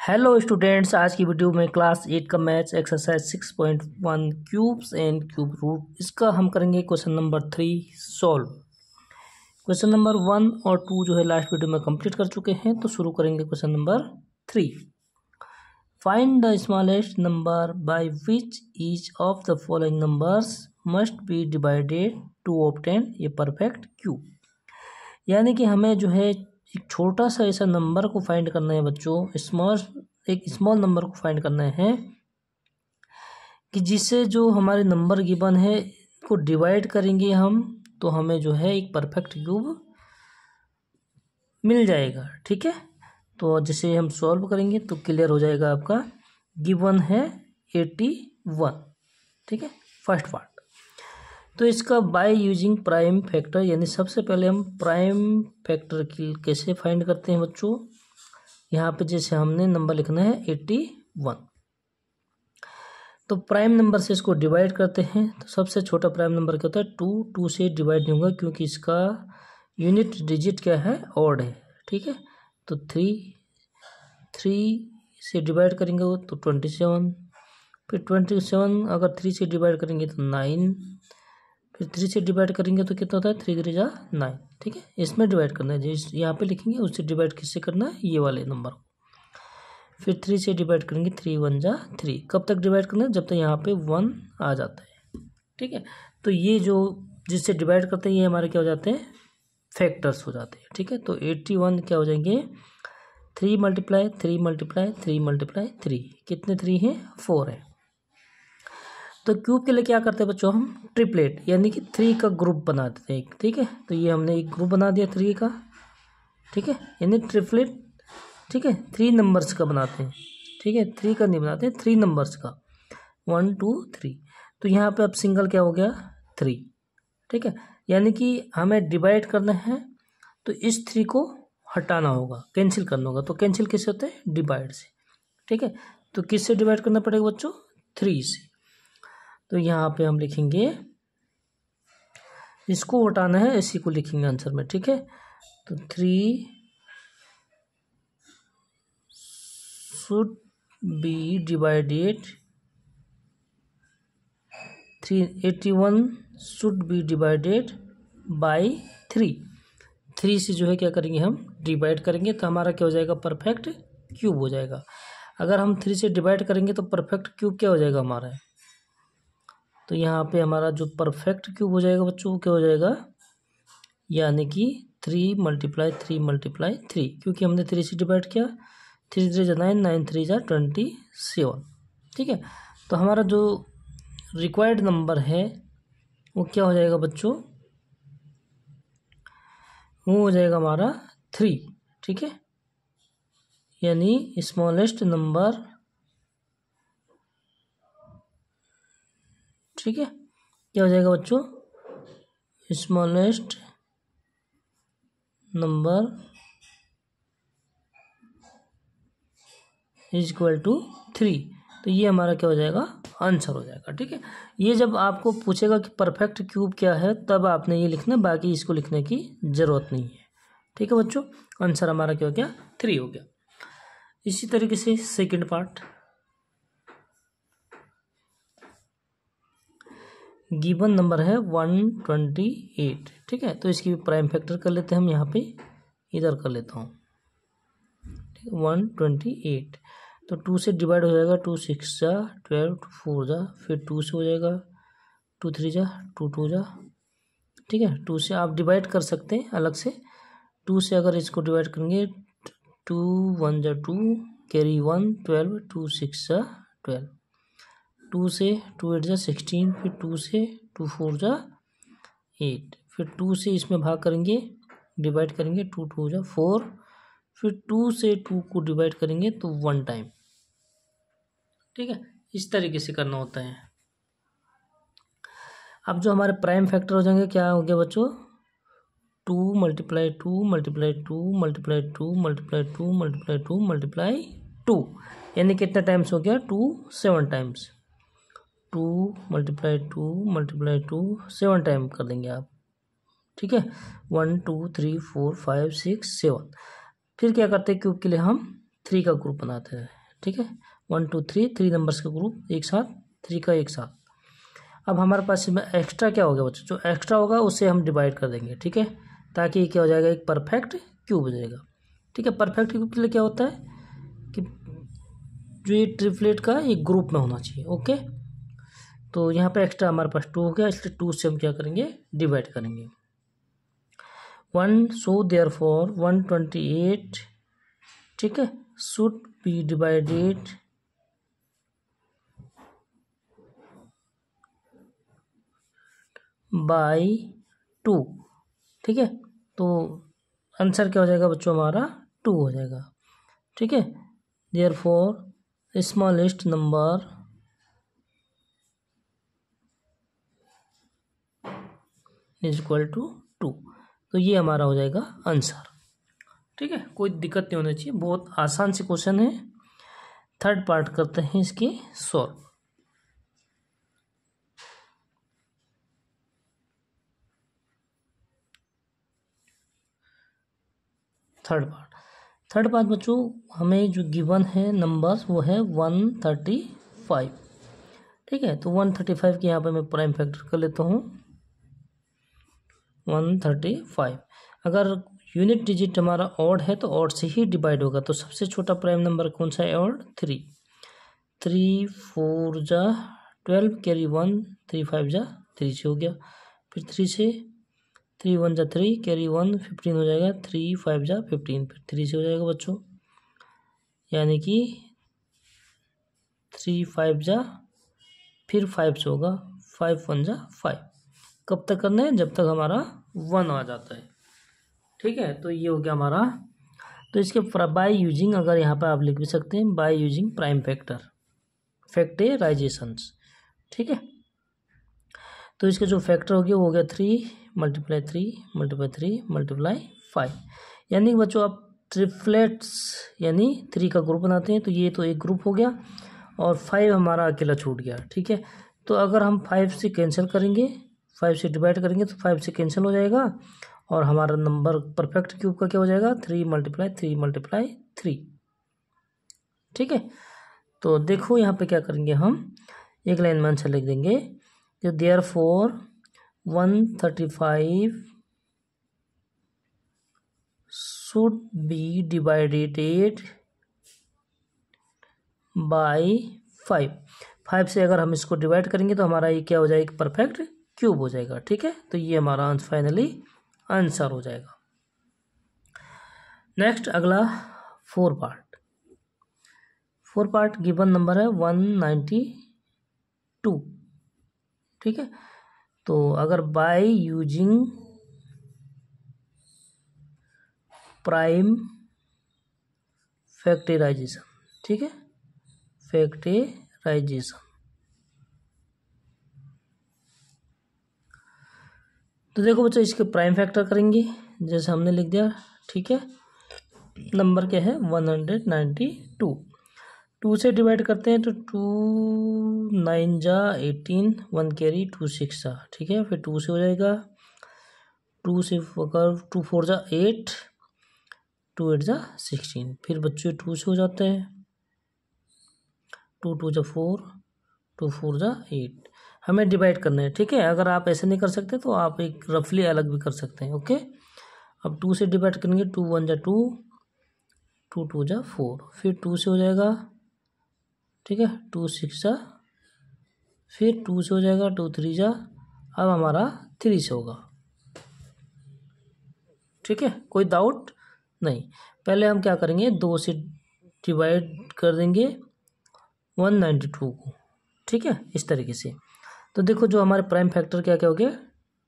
Hello students, आज की video में क्लास 8 का maths exercise 6.1 cubes and cube root, इसका हम करेंगे question number 3 solve. Question number 1 और 2 जो है लास्ट वीडियो में कंप्लीट कर चुके हैं, तो शुरू करेंगे question number 3। Find the smallest number by which each of the following numbers must be divided to obtain a perfect cube. यानी कि हमें जो है एक छोटा सा ऐसा नंबर को फाइंड करना है बच्चों, एक स्मॉल नंबर को फाइंड करना है कि जिससे जो हमारे नंबर गिवन है को डिवाइड करेंगे हम, तो हमें जो है एक परफेक्ट क्यूब मिल जाएगा। ठीक है, तो जिसे हम सॉल्व करेंगे तो क्लियर हो जाएगा। आपका गिवन है 81। ठीक है, फर्स्ट पार्ट। तो इसका बाय यूजिंग प्राइम फैक्टर, यानी सबसे पहले हम प्राइम फैक्टर की कैसे फाइंड करते हैं बच्चों। यहाँ पे जैसे हमने नंबर लिखना है 81, तो प्राइम नंबर से इसको डिवाइड करते हैं। तो सबसे छोटा प्राइम नंबर क्या होता है 2। 2 से डिवाइड नहीं होगा क्योंकि इसका यूनिट डिजिट क्या है, ऑड है। ठीक है, तो 3 से डिवाइड करेंगे तो 27, फिर 27 अगर 3 से डिवाइड करेंगे तो 9, फिर 3 से डिवाइड करेंगे तो कितना होता है 3 3 जा 9। ठीक है, इसमें डिवाइड करना है, जिस यहाँ पे लिखेंगे उससे डिवाइड किससे करना है, ये वाले नंबर को। फिर 3 से डिवाइड करेंगे 3 1 जा 3। कब तक डिवाइड करना है, जब तक यहाँ पे 1 आ जाता है। ठीक है, तो ये जो जिससे डिवाइड करते हैं ये हमारे क्या हो जाते हैं, फैक्टर्स हो जाते हैं। ठीक है, तो 81 क्या हो जाएंगे 3 × 3 × 3 × 3। कितने 3 हैं, 4 है। तो क्यूब के लिए क्या करते हैं बच्चों, हम ट्रिपलेट यानी कि 3 का ग्रुप बना देते हैं। ठीक है, तो ये हमने एक ग्रुप बना दिया 3 का। ठीक है, यानी ट्रिपलेट। ठीक है, 3 नंबर्स का बनाते हैं। ठीक है, 3 का नहीं बनाते, 3 नंबर्स का, 1 2 3। तो यहाँ पे अब सिंगल क्या हो गया 3। ठीक है, यानी कि हमें डिवाइड करना है तो इस 3 को हटाना होगा, कैंसिल करना होगा। तो कैंसिल कैसे होता है, डिवाइड से। ठीक है, तो किससे डिवाइड करना पड़ेगा बच्चों, 3 से। तो यहाँ पे हम लिखेंगे, इसको हटाना है, इसी को लिखेंगे आंसर में। ठीक है, तो 3 should be divided 81 should be divided by 3। 3 से जो है क्या करेंगे, हम डिवाइड करेंगे तो हमारा क्या हो जाएगा, परफेक्ट क्यूब हो जाएगा। अगर हम 3 से डिवाइड करेंगे तो परफेक्ट क्यूब क्या हो जाएगा हमारा, तो यहाँ पे हमारा जो परफेक्ट क्यूब हो जाएगा बच्चों वो क्या हो जाएगा, यानी कि 3 × 3 × 3, क्योंकि हमने 3 से डिवाइड किया। 3 3 जा 9, 9 3 जा 27। ठीक है, तो हमारा जो रिक्वायर्ड नंबर है वो क्या हो जाएगा बच्चों, वो हो जाएगा हमारा 3। ठीक है, यानी स्मॉलेस्ट नंबर। ठीक है, क्या हो जाएगा बच्चों, smallest number is equal to 3। तो ये हमारा क्या हो जाएगा, आंसर हो जाएगा। ठीक है, ये जब आपको पूछेगा कि परफेक्ट क्यूब क्या है तब आपने ये लिखना, बाकी इसको लिखने की ज़रूरत नहीं है। ठीक है बच्चों, आंसर हमारा क्या हो गया, 3 हो गया। इसी तरीके से सेकंड पार्ट, गिवन नंबर है 128। ठीक है, तो इसकी भी प्राइम फैक्टर कर लेते हैं हम, यहाँ पे इधर कर लेता हूँ। ठीक है, 128 तो 2 से डिवाइड हो जाएगा, 2 6 जा 12, 2 4 जा, फिर 2 से हो जाएगा, 2 3 जा 2 2 जा। ठीक है, 2 से आप डिवाइड कर सकते हैं अलग से। 2 से अगर इसको डिवाइड करेंगे 2 1 जा 2, कैरी 1 12, 2 6 जा 12, 2 से 2 8 जा 16, फिर 2 से 2 4 जा 8, फिर 2 से इसमें भाग करेंगे, डिवाइड करेंगे, 2 2 जा 4, फिर 2 से 2 को डिवाइड करेंगे तो 1 टाइम। ठीक है, इस तरीके से करना होता है। अब जो हमारे प्राइम फैक्टर हो जाएंगे, क्या हो गया बच्चों, 2 × 2 × 2 × 2 × 2 × 2 × 2, यानी कितना टाइम्स हो गया, 2 7 टाइम्स। 2 × 2 × 2 7 टाइम कर देंगे आप। ठीक है, 1 2 3 4 5 6 7। फिर क्या करते हैं, क्यूब के लिए हम 3 का ग्रुप बनाते हैं, ठीक है। 1 2 3 नंबर्स का ग्रुप एक साथ, 3 का एक साथ। अब हमारे पास इसमें एक्स्ट्रा क्या हो गया बच्चों, जो एक्स्ट्रा होगा उससे हम डिवाइड कर देंगे, ठीक है, ताकि ये क्या हो जाएगा, एक परफेक्ट क्यूब हो जाएगा, ठीक है। परफेक्ट क्यूब के लिए क्या होता है कि जो ये ट्रिपलेट का एक ग्रुप में होना चाहिए, ओके। तो यहाँ पे एक्स्ट्रा हमारे पास 2 हो गया, इसलिए 2 से हम क्या करेंगे, डिवाइड करेंगे। 1 सो देयरफॉर 128, ठीक है, शुड बी डिवाइडेड बाय 2, ठीक है। तो आंसर क्या हो जाएगा बच्चों, हमारा 2 हो जाएगा, ठीक है। Therefore smallest number is equal to 2। तो ये हमारा हो जाएगा आंसर, ठीक है। कोई दिक्कत नहीं होनी चाहिए, बहुत आसान से क्वेश्चन है। थर्ड पार्ट करते हैं इसकी सॉल्व। थर्ड पार्ट बच्चों, हमें जो गिवन है नंबर्स वो है 135, ठीक है। तो 135 के यहाँ पे मैं प्राइम फैक्टर कर लेता हूँ 135। अगर यूनिट डिजिट हमारा ऑड है तो ऑड से ही डिवाइड होगा, तो सबसे छोटा प्राइम नंबर कौन सा है, ऑड 3। 3 4 जा 12 कैरी 1, 3 5 जा 3 से हो गया, फिर 3 से 3 1 जा 3 कैरी 1 15 हो जाएगा, 3 5 जा 15, फिर 3 से हो जाएगा बच्चों, यानी कि 3 5 जा फिर 5 से होगा, 5 1 जा 5। कब तक करना है, जब तक हमारा 1 आ जाता है, ठीक है। तो ये हो गया हमारा। तो इसके बाय यूजिंग, अगर यहाँ पर आप लिख भी सकते हैं by using prime factor factorisations, ठीक है। तो इसके जो फैक्टर हो गया वो हो गया 3 मल्टीप्लाई 3 मल्टीप्लाई 3 मल्टीप्लाई 5, यानी कि बच्चों आप ट्रिपलेट्स यानी 3 का ग्रुप बनाते हैं, तो ये तो एक ग्रुप हो गया और 5 हमारा अकेला छूट गया, ठीक है। तो अगर हम 5 से कैंसिल करेंगे, 5 से डिवाइड करेंगे तो 5 से कैंसिल हो जाएगा और हमारा नंबर परफेक्ट क्यूब का क्या हो जाएगा, 3 मल्टीप्लाई 3 मल्टीप्लाई 3, ठीक है। तो देखो यहाँ पे क्या करेंगे, हम एक लाइन में आंसर लिख देंगे कि therefore 135 should be divided by 5 से अगर हम इसको डिवाइड करेंगे तो हमारा ये क्या हो जाएगा, परफेक्ट क्यूब हो जाएगा, ठीक है। तो ये हमारा फाइनली आंसर हो जाएगा। नेक्स्ट अगला 4 पार्ट गिवन नंबर है 192, ठीक है। तो अगर बाय यूजिंग प्राइम फैक्टराइजेशन, ठीक है, फैक्टराइजेशन, तो देखो बच्चों इसके प्राइम फैक्टर करेंगे जैसे हमने लिख दिया, ठीक है। नंबर क्या है 192, 2 से डिवाइड करते हैं तो 2 9 जा 18, 1 कैरी 2 6 जा, ठीक है। फिर 2 से हो जाएगा, 2 से अगर 2 4 जा 8, 2 8 जा 16, फिर बच्चों 2 से हो जाते हैं, 2 2 जा 4, 2 4 जा 8। हमें डिवाइड करना है, ठीक है। अगर आप ऐसे नहीं कर सकते तो आप एक रफली अलग भी कर सकते हैं, ओके। अब 2 से डिवाइड करेंगे, 2 1 जा 2, 2 2 जा 4, फिर 2 से हो जाएगा, ठीक है, 2 6 जा, फिर 2 से हो जाएगा, 2 3 जा, अब हमारा 3 से होगा, ठीक है। कोई डाउट नहीं। पहले हम क्या करेंगे, 2 से डिवाइड कर देंगे 192 को, ठीक है, इस तरीके से। तो देखो जो हमारे प्राइम फैक्टर क्या क्या हो गया,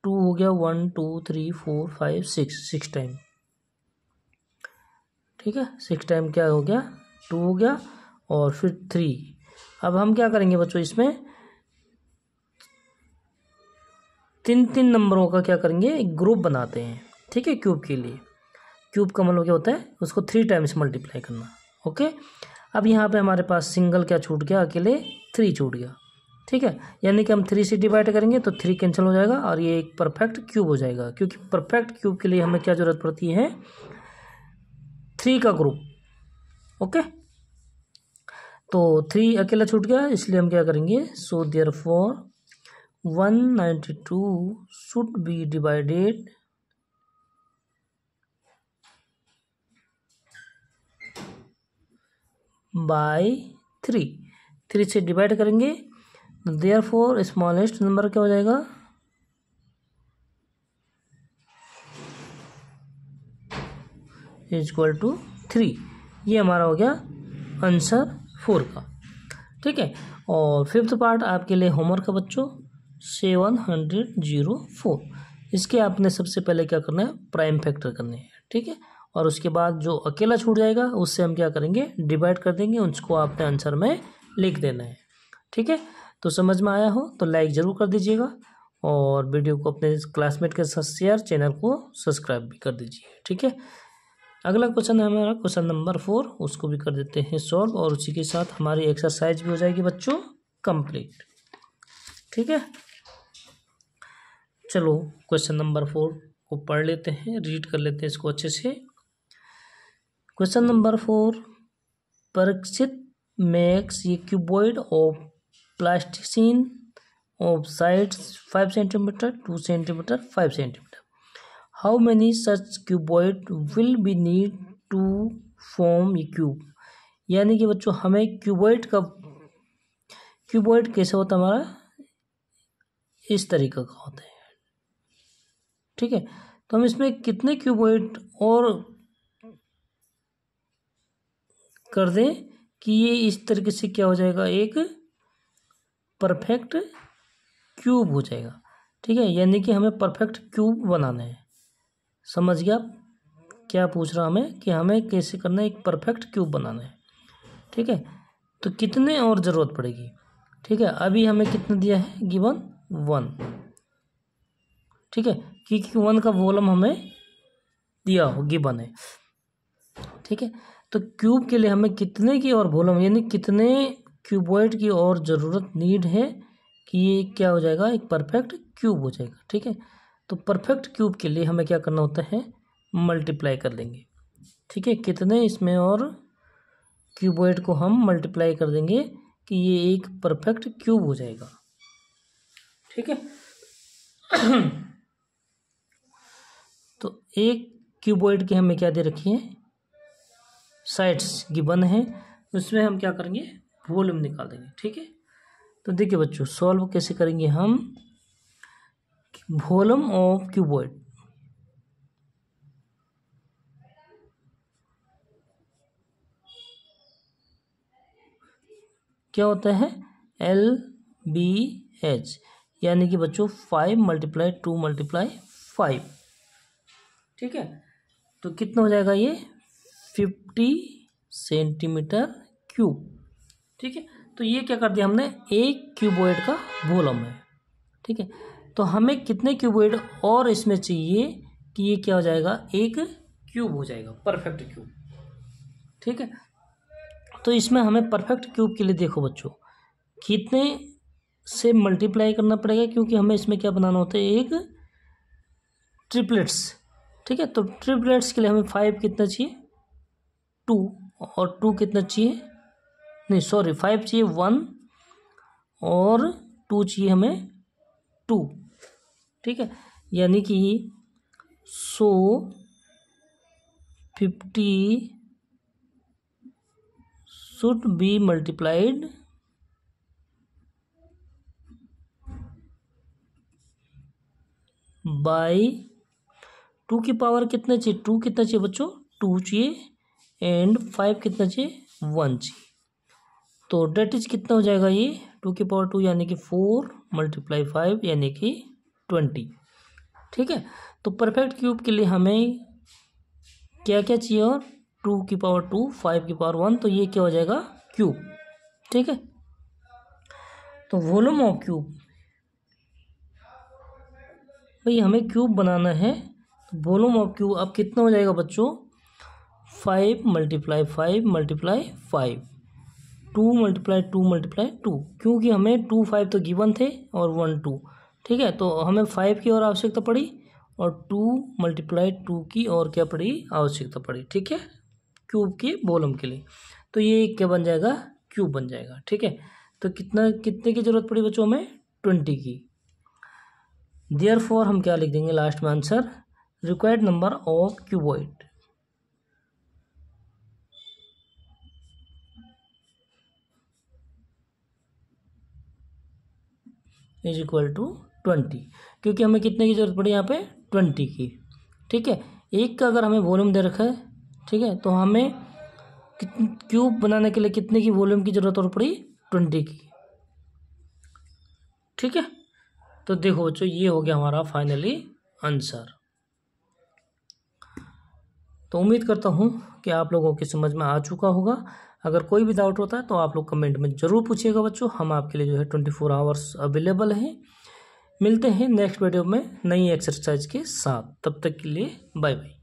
2 हो गया, 1 2 3 4 5 6 टाइम, ठीक है। 6 टाइम क्या हो गया, 2 हो गया और फिर 3। अब हम क्या करेंगे बच्चों, इसमें 3 नंबरों का क्या करेंगे, एक ग्रुप बनाते हैं, ठीक है। क्यूब के लिए, क्यूब का मतलब क्या होता है, उसको 3 टाइम्स मल्टीप्लाई करना, ओके। अब यहाँ पे हमारे पास सिंगल क्या छूट गया, अकेले 3 छूट गया, ठीक है। यानी कि हम 3 से डिवाइड करेंगे तो 3 कैंसिल हो जाएगा और ये एक परफेक्ट क्यूब हो जाएगा, क्योंकि परफेक्ट क्यूब के लिए हमें क्या जरूरत पड़ती है, 3 का ग्रुप, ओके, तो 3 अकेला छूट गया, इसलिए हम क्या करेंगे, so therefore 192 should be divided by 3 से डिवाइड करेंगे, देयरफॉर स्मॉलेस्ट नंबर क्या हो जाएगा, इज इक्वल टू 3। ये हमारा हो गया आंसर 4 का। ठीक है, और 5th पार्ट आपके लिए होमवर्क है बच्चों, 704। इसके आपने सबसे पहले क्या करना है, प्राइम फैक्टर करने हैं। ठीक है, और उसके बाद जो अकेला छूट जाएगा उससे हम क्या करेंगे, डिवाइड कर देंगे, उसको आपने आंसर में लिख देना है। ठीक है, तो समझ में आया हो तो लाइक ज़रूर कर दीजिएगा, और वीडियो को अपने क्लासमेट के साथ शेयर, चैनल को सब्सक्राइब भी कर दीजिए। ठीक है, अगला क्वेश्चन है हमारा क्वेश्चन नंबर 4, उसको भी कर देते हैं सॉल्व, और उसी के साथ हमारी एक्सरसाइज भी हो जाएगी बच्चों कंप्लीट। ठीक है, चलो क्वेश्चन नंबर 4 को पढ़ लेते हैं, रीड कर लेते हैं इसको अच्छे से। Question number 4, Parikshit makes a cuboid of plasticine of sides 5 centimetre, 2 centimetre, 5 centimetre. How many such cuboid will be need to form a cube. यानी कि बच्चों हमें क्यूबॉइड कैसे होता है हमारा, इस तरीके का होता है। ठीक है, तो हम इसमें कितने क्यूबॉइड और कर दें कि ये इस तरीके से क्या हो जाएगा, एक परफेक्ट क्यूब हो जाएगा। ठीक है, यानी कि हमें परफेक्ट क्यूब बनाना है। समझ गया क्या पूछ रहा हमें, कि हमें कैसे करना है, एक परफेक्ट क्यूब बनाना है। ठीक है, तो कितने और ज़रूरत पड़ेगी। ठीक है, अभी हमें कितना दिया है, गिवन 1। ठीक है, क्योंकि 1 का वॉल्यूम हमें दिया हो, गिवन है। ठीक है, तो क्यूब के लिए हमें कितने की और वॉल्यूम, यानी कितने क्यूबॉइड की और ज़रूरत नीड है कि ये क्या हो जाएगा, एक परफेक्ट क्यूब हो जाएगा। ठीक है, तो परफेक्ट क्यूब के लिए हमें क्या करना होता है, मल्टीप्लाई कर देंगे। ठीक है, कितने इसमें और क्यूबॉइड को हम मल्टीप्लाई कर देंगे कि ये एक परफेक्ट क्यूब हो जाएगा। ठीक है, तो एक क्यूबॉइड की हमें क्या दे रखी है, साइड्स गिवन है, उसमें हम क्या करेंगे, वॉल्यूम निकाल देंगे। ठीक है, तो देखिए बच्चों सॉल्व कैसे करेंगे हम, वॉल्यूम ऑफ क्यूबॉइड, क्या होता है, LBH, यानी कि बच्चों 5 × 2 × 5। ठीक है, तो कितना हो जाएगा ये, 50 सेंटीमीटर क्यूब। ठीक है, तो ये क्या कर दिया हमने, एक क्यूबॉइड का वॉल्यूम है। ठीक है, तो हमें कितने क्यूबॉइड और इसमें चाहिए कि ये क्या हो जाएगा, एक क्यूब हो जाएगा, परफेक्ट क्यूब। ठीक है, तो इसमें हमें परफेक्ट क्यूब के लिए देखो बच्चों कितने से मल्टीप्लाई करना पड़ेगा, क्योंकि हमें इसमें क्या बनाना होता है, एक ट्रिपलेट्स। ठीक है, तो ट्रिपलेट्स के लिए हमें 5 कितना चाहिए, 2, और 2 कितना चाहिए, नहीं सॉरी 5 चाहिए 1, और 2 चाहिए हमें 2। ठीक है, यानी कि 50 शुड बी मल्टीप्लाइड बाय 2 की पावर कितना चाहिए, 2 कितना चाहिए बच्चों, 2 चाहिए, एंड 5 कितना चाहिए, 1 चाहिए। तो डेट इज कितना हो जाएगा ये, 2 की पावर 2 यानी कि 4 × 5 यानी कि 20। ठीक है, तो परफेक्ट क्यूब के लिए हमें क्या क्या चाहिए, और 2 की पावर 2, 5 की पावर 1, तो ये क्या हो जाएगा, क्यूब। ठीक है, तो वॉल्यूम ऑफ क्यूब, भाई हमें क्यूब बनाना है, तो वॉल्यूम ऑफ क्यूब अब कितना हो जाएगा बच्चों, 5 × 5 × 5, 2 × 2 × 2, क्योंकि हमें 2 5 तो गिवन थे और 1 2। ठीक है, तो हमें 5 की और आवश्यकता पड़ी, और 2 × 2 की और क्या पड़ी, आवश्यकता पड़ी। ठीक है, क्यूब के वॉल्यूम के लिए। तो ये क्या बन जाएगा, क्यूब बन जाएगा। ठीक है, तो कितने की जरूरत पड़ी बच्चों हमें, 20 की। देयरफॉर हम क्या लिख देंगे लास्ट में answer, required number of cuboid is equal to 20, क्योंकि हमें कितने की जरूरत पड़ी यहाँ पे, 20 की। ठीक है, एक का अगर हमें वॉल्यूम दे रखा है, ठीक है, तो हमें क्यूब बनाने के लिए कितने की वॉल्यूम की जरूरत और पड़ी, 20 की। ठीक है, तो देखो बच्चों ये हो गया हमारा फाइनली आंसर। तो उम्मीद करता हूँ कि आप लोगों की समझ में आ चुका होगा। अगर कोई भी डाउट होता है तो आप लोग कमेंट में ज़रूर पूछिएगा बच्चों, हम आपके लिए जो है 24 आवर्स अवेलेबल हैं। मिलते हैं नेक्स्ट वीडियो में नई एक्सरसाइज के साथ, तब तक के लिए बाय बाय।